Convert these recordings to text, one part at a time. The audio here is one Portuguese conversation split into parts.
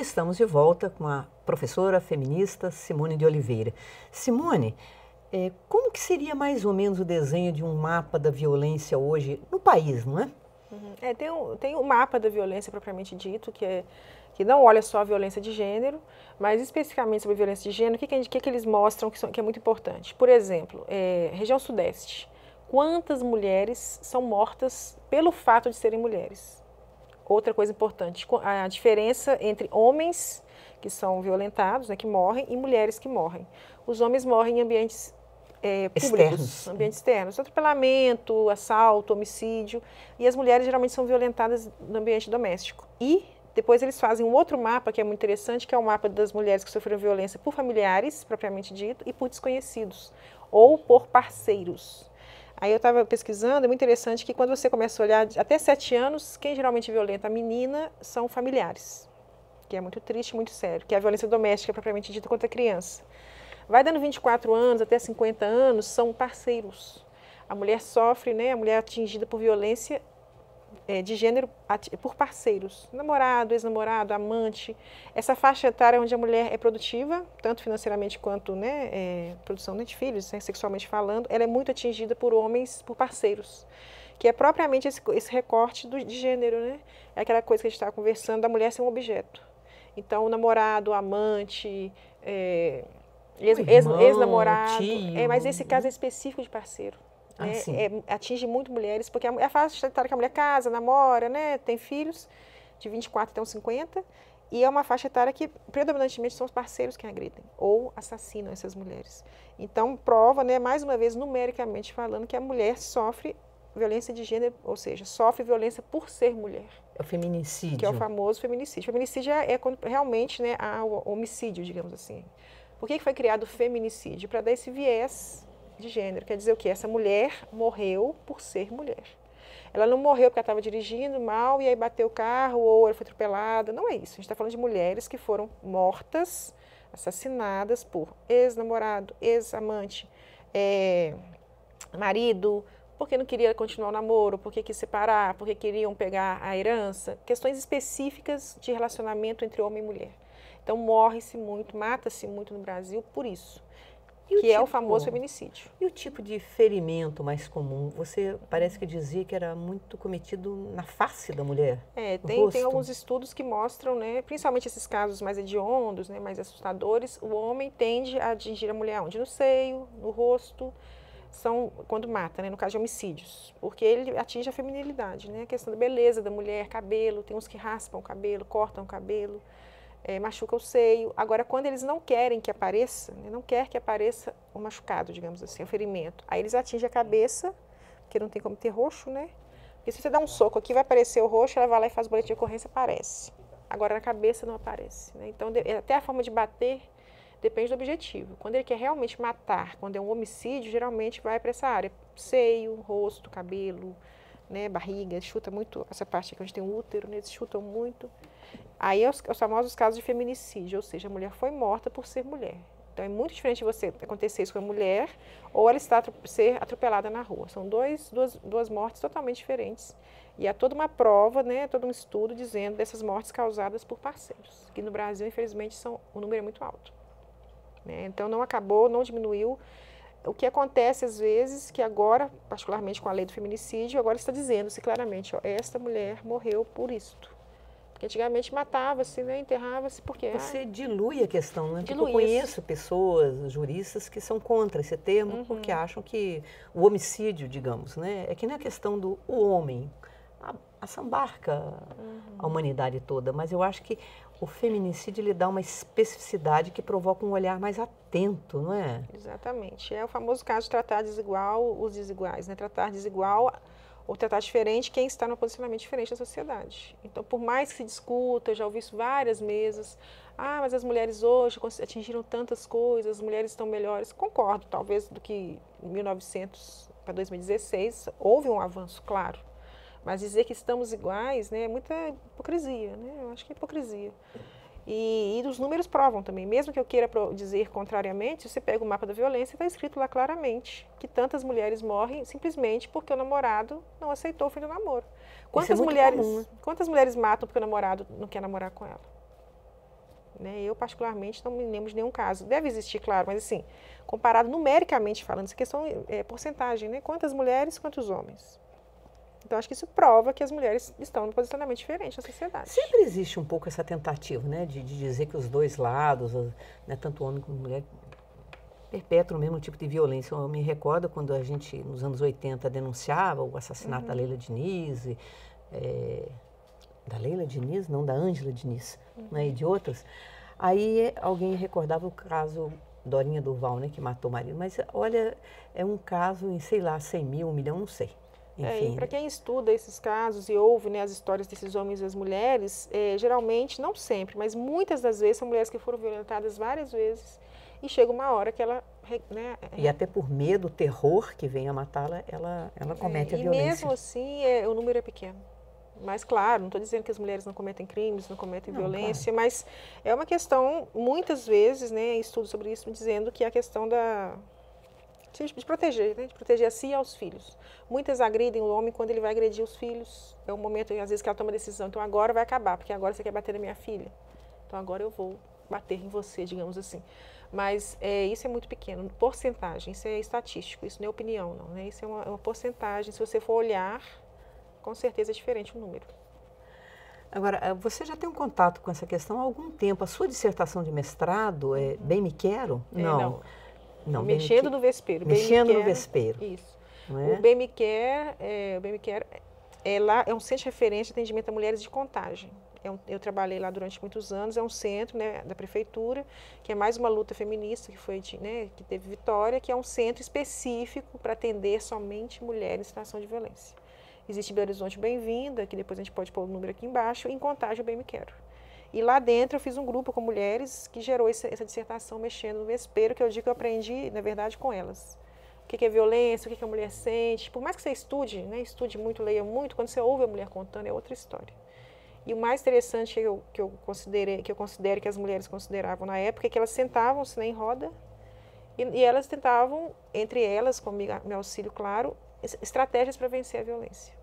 Estamos de volta com a professora feminista Simone de Oliveira. Simone, como que seria mais ou menos o desenho de um mapa da violência hoje no país, não é? Tem um mapa da violência propriamente dito, que não olha só a violência de gênero, mas especificamente sobre a violência de gênero, o que eles mostram que é muito importante. Por exemplo, região sudeste, quantas mulheres são mortas pelo fato de serem mulheres? Outra coisa importante, a diferença entre homens que são violentados, né, que morrem, e mulheres que morrem. Os homens morrem em ambientes públicos, ambientes externos, atropelamento, assalto, homicídio, e as mulheres geralmente são violentadas no ambiente doméstico. E depois eles fazem um outro mapa que é muito interessante, que é o mapa das mulheres que sofreram violência por familiares, propriamente dito, e por desconhecidos, ou por parceiros. Aí eu estava pesquisando, é muito interessante que quando você começa a olhar, até 7 anos, quem geralmente violenta a menina são familiares, que é muito triste, muito sério, que é a violência doméstica propriamente dita contra a criança. Vai dando 24 anos até 50 anos, são parceiros. A mulher sofre, né, a mulher é atingida por violência de gênero por parceiros, namorado, ex-namorado, amante. Essa faixa etária onde a mulher é produtiva, tanto financeiramente quanto produção de filhos, sexualmente falando, ela é muito atingida por homens, por parceiros, que é propriamente esse recorte de gênero, né? É aquela coisa que a gente estava conversando, da mulher ser um objeto. Então, o namorado, o amante, ex-namorado, mas esse caso é específico de parceiro. Atinge muito mulheres, porque é a faixa etária que a mulher casa, namora, né, tem filhos, de 24 até uns 50, e é uma faixa etária que predominantemente são os parceiros que agridem ou assassinam essas mulheres. Então, prova, né, mais uma vez, numericamente falando, que a mulher sofre violência de gênero, ou seja, sofre violência por ser mulher. É o feminicídio. Que é o famoso feminicídio. O feminicídio é quando realmente, né, há o homicídio, digamos assim. Por que foi criado o feminicídio? Para dar esse viés de gênero, quer dizer o quê? Essa mulher morreu por ser mulher. Ela não morreu porque ela estava dirigindo mal e aí bateu o carro ou ela foi atropelada, não é isso. A gente está falando de mulheres que foram mortas, assassinadas por ex-namorado, ex-amante, marido, porque não queria continuar o namoro, porque quis separar, porque queriam pegar a herança, questões específicas de relacionamento entre homem e mulher. Então morre-se muito, mata-se muito no Brasil por isso. Que é o famoso feminicídio. E o tipo de ferimento mais comum? Você parece que dizia que era muito cometido na face da mulher. Tem alguns estudos que mostram, né, principalmente esses casos mais hediondos, né, mais assustadores, o homem tende a atingir a mulher onde? No seio, no rosto, quando mata, né, no caso de homicídios, porque ele atinge a feminilidade, né, a questão da beleza da mulher, cabelo, tem uns que raspam o cabelo, cortam o cabelo, machuca o seio. Agora, quando eles não querem que apareça, não quer que apareça o machucado, digamos assim, o ferimento, aí eles atingem a cabeça, porque não tem como ter roxo, né? Porque se você dá um soco aqui, vai aparecer o roxo, ela vai lá e faz o boletim de ocorrência, aparece. Agora, na cabeça não aparece, né? Então, até a forma de bater depende do objetivo. Quando ele quer realmente matar, quando é um homicídio, geralmente vai para essa área, seio, rosto, cabelo, né, barriga, chuta muito, essa parte aqui onde tem o útero, né, eles chutam muito. Aí os famosos casos de feminicídio, ou seja, a mulher foi morta por ser mulher. Então é muito diferente de você acontecer isso com a mulher ou ela ser atropelada na rua. São duas mortes totalmente diferentes. E há toda uma prova, né, todo um estudo dizendo dessas mortes causadas por parceiros, que no Brasil, infelizmente, o número é muito alto. Né? Então não acabou, não diminuiu. O que acontece às vezes, que agora, particularmente com a lei do feminicídio, agora está dizendo-se claramente, esta mulher morreu por isto. Antigamente matava-se, né, enterrava-se, porque... Você dilui a questão, né? Porque eu conheço pessoas, juristas, que são contra esse termo, porque acham que o homicídio, digamos, né, é que não é a questão do homem, assambarca a humanidade toda, mas eu acho que o feminicídio lhe dá uma especificidade que provoca um olhar mais atento, não é? Exatamente. É o famoso caso de tratar desigual os desiguais, né? Tratar desigual ou tratar diferente quem está num posicionamento diferente da sociedade. Então, por mais que se discuta, eu já ouvi isso várias mesas, mas as mulheres hoje atingiram tantas coisas, as mulheres estão melhores. Concordo, talvez do que em 1900 para 2016 houve um avanço, claro. Mas dizer que estamos iguais, né, é muita hipocrisia, né? Eu acho que é hipocrisia. E os números provam também, mesmo que eu queira dizer contrariamente, você pega o mapa da violência, está escrito lá claramente que tantas mulheres morrem simplesmente porque o namorado não aceitou o fim do namoro. Quantas mulheres matam porque o namorado não quer namorar com ela? né? Eu, particularmente, não me lembro de nenhum caso. Deve existir, claro, mas assim, comparado numericamente falando, essa questão é porcentagem, né? Quantas mulheres, quantos homens. Então, acho que isso prova que as mulheres estão num posicionamento diferente na sociedade. Sempre existe um pouco essa tentativa, né, de dizer que os dois lados, né, tanto homem como mulher, perpetram o mesmo tipo de violência. Eu me recordo quando a gente, nos anos 80, denunciava o assassinato da Leila Diniz, da Leila Diniz, não, da Ângela Diniz, né, e de outras. Aí alguém recordava o caso Dorinha Durval, né, que matou o marido. Mas, olha, é um caso em, sei lá, 100 mil, 1 milhão, não sei. Enfim, para quem estuda esses casos e ouve, né, as histórias desses homens e as mulheres, geralmente, não sempre, mas muitas das vezes são mulheres que foram violentadas várias vezes e chega uma hora que ela... Né, e até por medo, terror que vem a matá-la, ela comete a violência. E mesmo assim, o número é pequeno. Mas, claro, não estou dizendo que as mulheres não cometem crimes, não cometem violência, claro. Mas é uma questão, muitas vezes, né, estudo sobre isso, dizendo que é a questão de proteger, né, de proteger a si e aos filhos. Muitas agridem o homem quando ele vai agredir os filhos. É um momento, às vezes, que ela toma a decisão. Então, agora vai acabar, porque agora você quer bater na minha filha. Então, agora eu vou bater em você, digamos assim. Mas isso é muito pequeno. Porcentagem, isso é estatístico, isso não é opinião, não. Né? Isso é uma porcentagem. Se você for olhar, com certeza é diferente o número. Agora, você já tem um contato com essa questão há algum tempo. A sua dissertação de mestrado é Bem Me Quero? Não, Mexendo no Vespeiro. Mexendo no Vespeiro. Isso. O Bem Me Quer, é um centro de referência de atendimento a mulheres de Contagem. Eu trabalhei lá durante muitos anos, é um centro, né, da prefeitura, que é mais uma luta feminista que teve vitória, que é um centro específico para atender somente mulheres em situação de violência. Existe em Belo Horizonte Bem-vinda, que depois a gente pode pôr o número aqui embaixo, e em Contagem Bem Me Quero. E lá dentro eu fiz um grupo com mulheres que gerou essa dissertação Mexendo no Vespeiro, que eu digo que eu aprendi, na verdade, com elas. O que é violência, o que a mulher sente. Por mais que você estude, né, estude muito, leia muito, quando você ouve a mulher contando é outra história. E o mais interessante que eu considero que as mulheres consideravam na época é que elas sentavam-se, né, em roda e elas tentavam, entre elas, com meu auxílio, claro, estratégias para vencer a violência.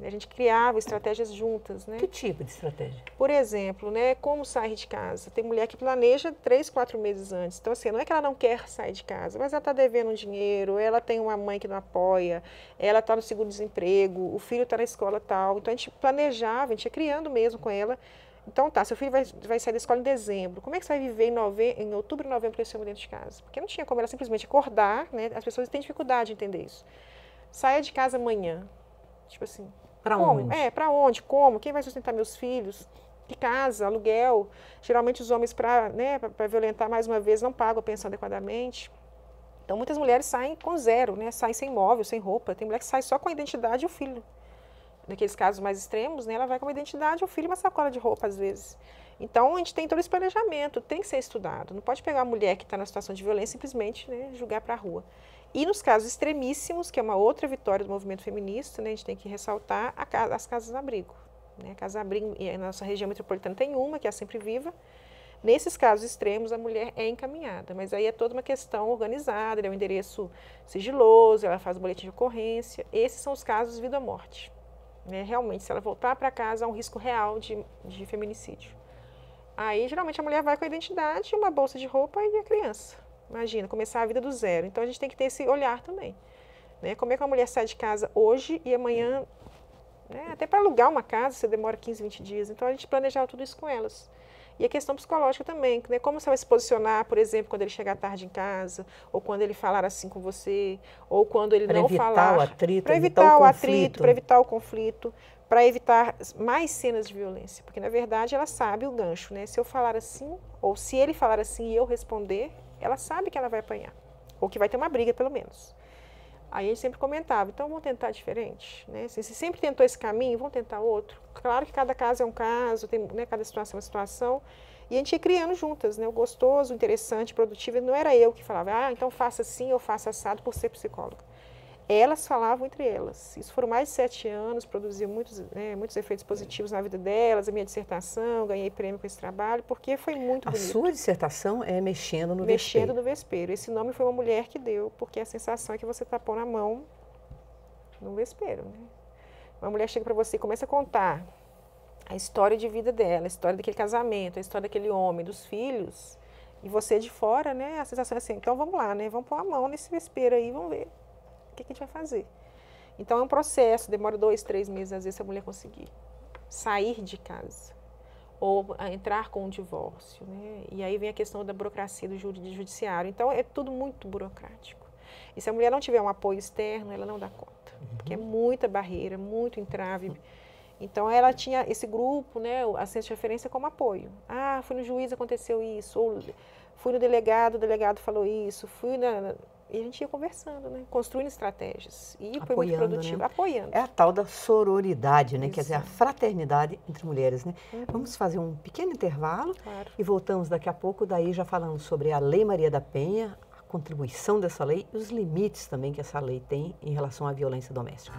A gente criava estratégias juntas, né? Que tipo de estratégia? Por exemplo, né, como sair de casa. Tem mulher que planeja 3, 4 meses antes. Então, assim, não é que ela não quer sair de casa, mas ela está devendo um dinheiro, ela tem uma mãe que não apoia, ela está no seguro-desemprego, o filho está na escola tal. Então, a gente planejava, a gente ia criando mesmo com ela. Então, seu filho vai sair da escola em dezembro. Como é que você vai viver em outubro e novembro com esse homem dentro de casa? Porque não tinha como ela simplesmente acordar, né? As pessoas têm dificuldade de entender isso. Saia de casa amanhã. Tipo assim... Para onde? Para onde? Como? Quem vai sustentar meus filhos? Que casa? Aluguel? Geralmente os homens, para violentar mais uma vez, não pagam a pensão adequadamente. Então, muitas mulheres saem com zero, né? Saem sem móvel, sem roupa. Tem mulher que sai só com a identidade e o filho. Naqueles casos mais extremos, né, ela vai com uma identidade e o filho e uma sacola de roupa, às vezes. Então, a gente tem todo esse planejamento, tem que ser estudado. Não pode pegar a mulher que está na situação de violência e simplesmente, né, jogar para a rua. E nos casos extremíssimos, que é uma outra vitória do movimento feminista, né, a gente tem que ressaltar as casas-abrigo. Né? Casa-abrigo, na nossa região metropolitana tem uma, que é a Sempre Viva. Nesses casos extremos, a mulher é encaminhada, mas aí é toda uma questão organizada, é um endereço sigiloso, ela faz o boletim de ocorrência. Esses são os casos vida ou morte. Né? Realmente, se ela voltar para casa, há um risco real de feminicídio. Aí, geralmente, a mulher vai com a identidade, uma bolsa de roupa e a criança. Imagina, começar a vida do zero. Então, a gente tem que ter esse olhar também. Né? Como é que uma mulher sai de casa hoje e amanhã, né? Até para alugar uma casa, você demora 15, 20 dias. Então, a gente planejava tudo isso com elas. E a questão psicológica também, né? Como você vai se posicionar, por exemplo, quando ele chegar tarde em casa, ou quando ele falar assim com você, ou quando ele não falar. Para evitar o atrito, para evitar o conflito, para evitar mais cenas de violência. Porque, na verdade, ela sabe o gancho, né? Se eu falar assim, ou se ele falar assim e eu responder, ela sabe que ela vai apanhar, ou que vai ter uma briga, pelo menos. Aí a gente sempre comentava, então vamos tentar diferente, né? Se sempre tentou esse caminho, vamos tentar outro. Claro que cada caso é um caso, tem, né, cada situação é uma situação, e a gente ia criando juntas, né? O gostoso, o interessante, o produtivo, não era eu que falava, então faça assim ou faça assado por ser psicóloga. Elas falavam entre elas. Isso foram mais de 7 anos, produziu muitos efeitos positivos na vida delas, a minha dissertação, ganhei prêmio com esse trabalho, porque foi muito bonito. A sua dissertação é Mexendo no Vespeiro. Mexendo no Vespeiro. Esse nome foi uma mulher que deu, porque a sensação é que você está pondo a mão no vespeiro. Né? Uma mulher chega para você e começa a contar a história de vida dela, a história daquele casamento, a história daquele homem, dos filhos, e você de fora, né, a sensação é assim, então vamos lá, né, vamos pôr a mão nesse vespeiro aí, vamos ver o que a gente vai fazer. Então é um processo, demora 2, 3 meses, às vezes, a mulher conseguir sair de casa, ou entrar com um divórcio, né, e aí vem a questão da burocracia do judiciário, então é tudo muito burocrático. E se a mulher não tiver um apoio externo, ela não dá conta, porque é muita barreira, muito entrave. Então, ela tinha esse grupo, né, a centro de referência como apoio. Ah, fui no juiz, aconteceu isso. Ou fui no delegado, o delegado falou isso. E a gente ia conversando, né, construindo estratégias. E foi muito produtivo, né? Apoiando. É a tal da sororidade, né, quer dizer, a fraternidade entre mulheres, né? Vamos fazer um pequeno intervalo e voltamos daqui a pouco, daí já falando sobre a Lei Maria da Penha, a contribuição dessa lei e os limites também que essa lei tem em relação à violência doméstica.